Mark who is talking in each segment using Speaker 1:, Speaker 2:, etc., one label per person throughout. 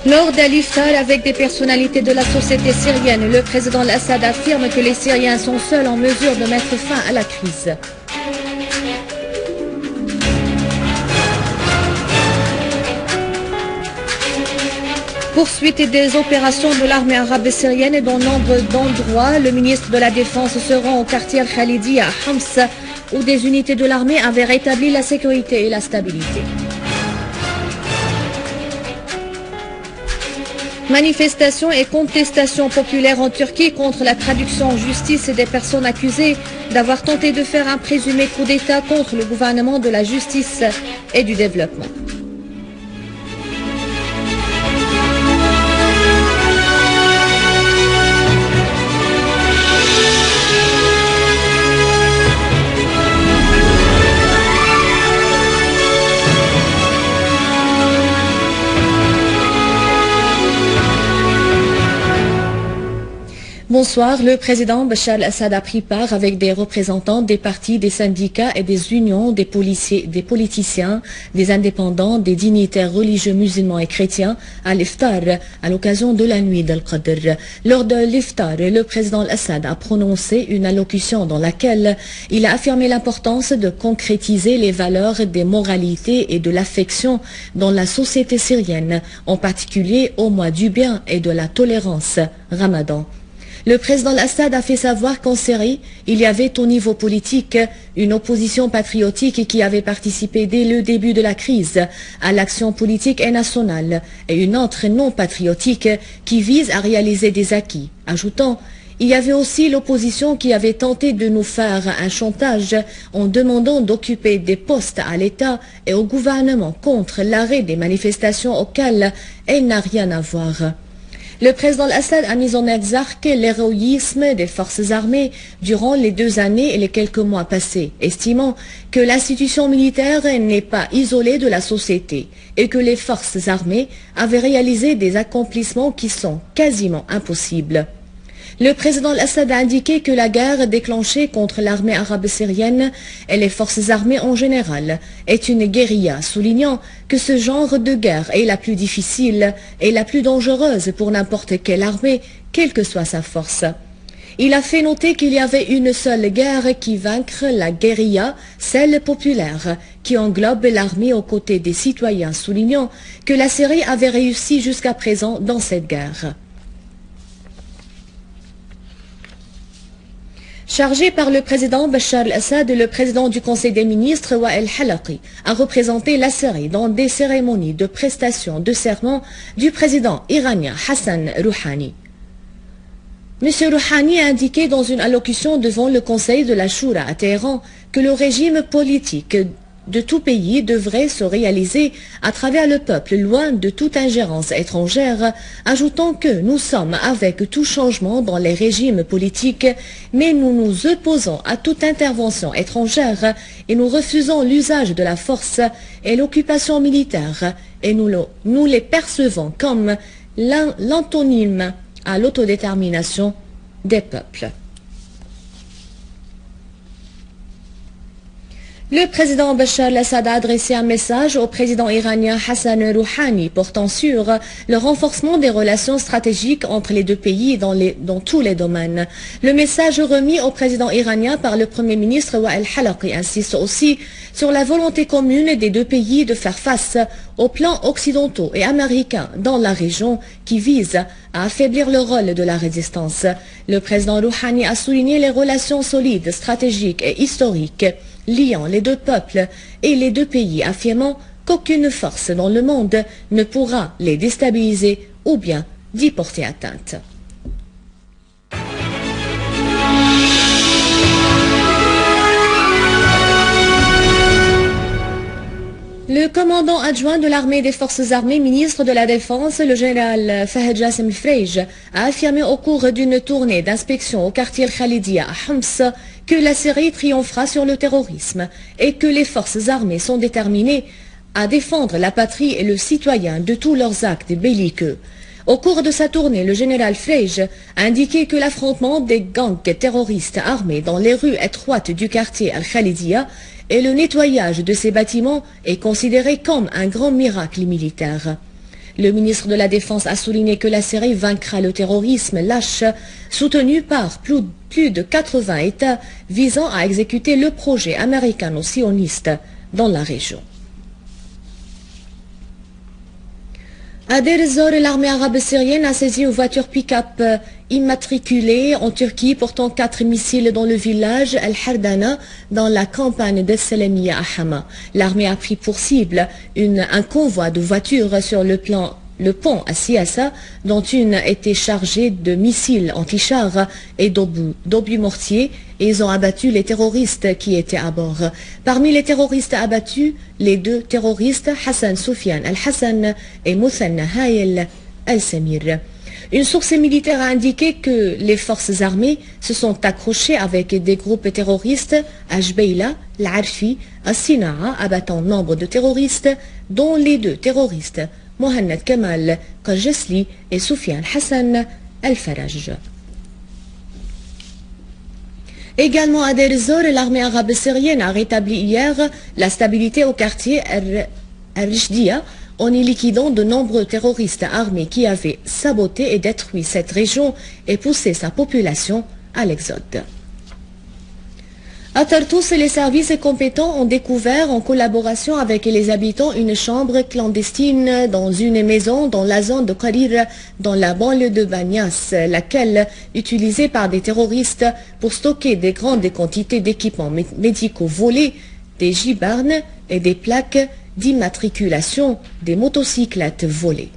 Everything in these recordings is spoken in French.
Speaker 1: Lors d'un iftar avec des personnalités de la société syrienne, le président Al-Assad affirme que les Syriens sont seuls en mesure de mettre fin à la crise. Poursuite des opérations de l'armée arabe syrienne dans nombre d'endroits. Le ministre de la Défense se rend au quartier Al-Khalidi à Homs, où des unités de l'armée avaient rétabli la sécurité et la stabilité. Manifestations et contestations populaires en Turquie contre la traduction en justice des personnes accusées d'avoir tenté de faire un présumé coup d'État contre le gouvernement de la justice et du développement. Bonsoir, le président Bachar al-Assad a pris part avec des représentants des partis, des syndicats et des unions, des policiers, des politiciens, des indépendants, des dignitaires religieux musulmans et chrétiens à l'iftar à l'occasion de la nuit d'Al-Qadr. Lors de l'iftar, le président al-Assad a prononcé une allocution dans laquelle il a affirmé l'importance de concrétiser les valeurs des moralités et de l'affection dans la société syrienne, en particulier au mois du bien et de la tolérance, Ramadan. Le président al-Assad a fait savoir qu'en Syrie, il y avait au niveau politique une opposition patriotique qui avait participé dès le début de la crise à l'action politique et nationale, et une autre non patriotique qui vise à réaliser des acquis, ajoutant il y avait aussi l'opposition qui avait tenté de nous faire un chantage en demandant d'occuper des postes à l'État et au gouvernement contre l'arrêt des manifestations auxquelles elle n'a rien à voir. Le président al-Assad a mis en exergue l'héroïsme des forces armées durant les 2 années et les quelques mois passés, estimant que l'institution militaire n'est pas isolée de la société et que les forces armées avaient réalisé des accomplissements qui sont quasiment impossibles. Le président al-Assad a indiqué que la guerre déclenchée contre l'armée arabe syrienne et les forces armées en général est une guérilla, soulignant que ce genre de guerre est la plus difficile et la plus dangereuse pour n'importe quelle armée, quelle que soit sa force. Il a fait noter qu'il y avait une seule guerre qui vaincre la guérilla, celle populaire, qui englobe l'armée aux côtés des citoyens, soulignant que la Syrie avait réussi jusqu'à présent dans cette guerre. Chargé par le président Bachar al-Assad, le président du Conseil des ministres, Wael Halaqi, a représenté la Syrie dans des cérémonies de prestation de serment du président iranien Hassan Rouhani. M. Rouhani a indiqué dans une allocution devant le Conseil de la Choura à Téhéran que le régime politique de tout pays devrait se réaliser à travers le peuple, loin de toute ingérence étrangère, ajoutant que nous sommes avec tout changement dans les régimes politiques, mais nous nous opposons à toute intervention étrangère et nous refusons l'usage de la force et l'occupation militaire, et nous les percevons comme l'antonyme à l'autodétermination des peuples. Le président Bachar al-Assad a adressé un message au président iranien Hassan Rouhani portant sur le renforcement des relations stratégiques entre les deux pays dans tous les domaines. Le message remis au président iranien par le premier ministre Wael Halaqi insiste aussi sur la volonté commune des deux pays de faire face aux plans occidentaux et américains dans la région qui visent à affaiblir le rôle de la résistance. Le président Rouhani a souligné les relations solides, stratégiques et historiques liant les deux peuples et les deux pays, affirmant qu'aucune force dans le monde ne pourra les déstabiliser ou bien d'y porter atteinte. Le commandant adjoint de l'armée des forces armées, ministre de la Défense, le général Fahd Jassim Freij, a affirmé au cours d'une tournée d'inspection au quartier Khalidi à Homs que la Syrie triomphera sur le terrorisme et que les forces armées sont déterminées à défendre la patrie et le citoyen de tous leurs actes belliqueux. Au cours de sa tournée, le général Freij a indiqué que l'affrontement des gangs terroristes armés dans les rues étroites du quartier Al-Khalidia et le nettoyage de ces bâtiments est considéré comme un grand miracle militaire. Le ministre de la Défense a souligné que la Syrie vaincra le terrorisme lâche, soutenu par plus de 80 États visant à exécuter le projet américano-sioniste dans la région. À Deir ez-Zor, l'armée arabe syrienne a saisi une voiture pick-up immatriculée en Turquie portant 4 missiles dans le village Al-Hardana dans la campagne de Selemiya à Hama. L'armée a pris pour cible un convoi de voitures sur le pont à Siassa, dont une était chargée de missiles anti-chars et d'obus mortiers, et ils ont abattu les terroristes qui étaient à bord. Parmi les terroristes abattus, les 2 terroristes Hassan Soufiane Al-Hassan et Mouthanna Hayel Al-Samir. Une source militaire a indiqué que les forces armées se sont accrochées avec des groupes terroristes à Jbeila, l'Arfi, à Sinaa, abattant nombre de terroristes, dont les 2 terroristes Mohamed Kamal Qajesli et Soufiane Hassan Al-Faraj. Également à Deir ez-Zor, l'armée arabe syrienne a rétabli hier la stabilité au quartier Al-Rishdiya en y liquidant de nombreux terroristes armés qui avaient saboté et détruit cette région et poussé sa population à l'exode. À Tartous, les services compétents ont découvert, en collaboration avec les habitants, une chambre clandestine dans une maison dans la zone de Qarir, dans la banlieue de Banias, laquelle utilisée par des terroristes pour stocker des grandes quantités d'équipements médicaux volés, des gibarnes et des plaques d'immatriculation des motocyclettes volées.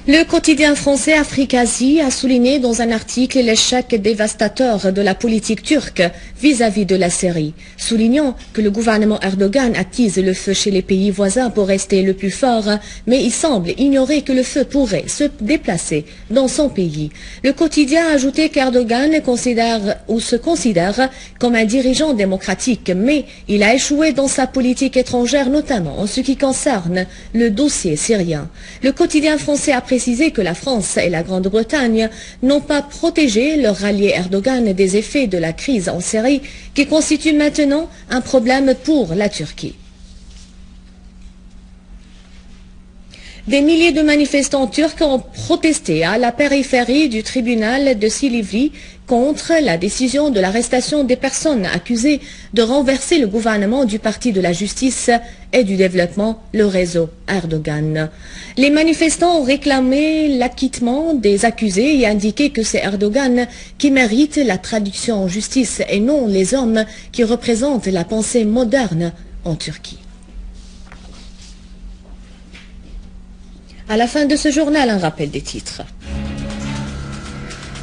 Speaker 1: Le quotidien français Africasie a souligné dans un article l'échec dévastateur de la politique turque vis-à-vis de la Syrie, soulignant que le gouvernement Erdogan attise le feu chez les pays voisins pour rester le plus fort, mais il semble ignorer que le feu pourrait se déplacer dans son pays. Le quotidien a ajouté qu'Erdogan se considère comme un dirigeant démocratique, mais il a échoué dans sa politique étrangère, notamment en ce qui concerne le dossier syrien. Le quotidien français a précisé que la France et la Grande-Bretagne n'ont pas protégé leur allié Erdogan des effets de la crise en Syrie qui constitue maintenant un problème pour la Turquie. Des milliers de manifestants turcs ont protesté à la périphérie du tribunal de Silivri contre la décision de l'arrestation des personnes accusées de renverser le gouvernement du Parti de la Justice et du Développement, le réseau Erdogan. Les manifestants ont réclamé l'acquittement des accusés et indiqué que c'est Erdogan qui mérite la traduction en justice et non les hommes qui représentent la pensée moderne en Turquie. À la fin de ce journal, un rappel des titres.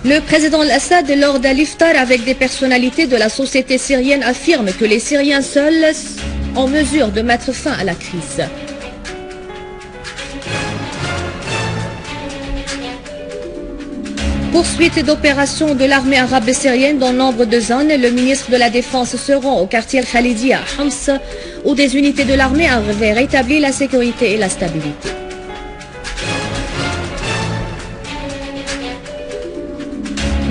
Speaker 1: Le président Al-Assad, lors d'un iftar avec des personnalités de la société syrienne, affirme que les Syriens seuls sont en mesure de mettre fin à la crise. Poursuite d'opérations de l'armée arabe syrienne dans nombre de zones. Le ministre de la Défense se rend au quartier Al-Khalidi à Homs, où des unités de l'armée avaient rétabli la sécurité et la stabilité.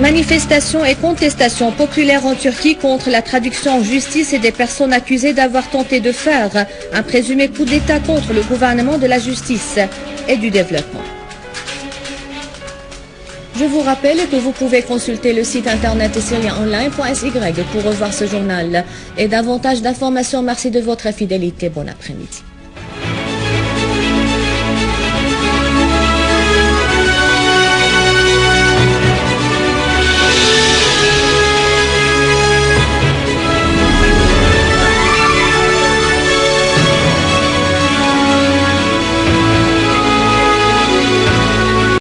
Speaker 1: Manifestations et contestations populaires en Turquie contre la traduction en justice et des personnes accusées d'avoir tenté de faire un présumé coup d'État contre le gouvernement de la justice et du développement. Je vous rappelle que vous pouvez consulter le site internet syrienonline.sy pour revoir ce journal et davantage d'informations. Merci de votre fidélité. Bon après-midi.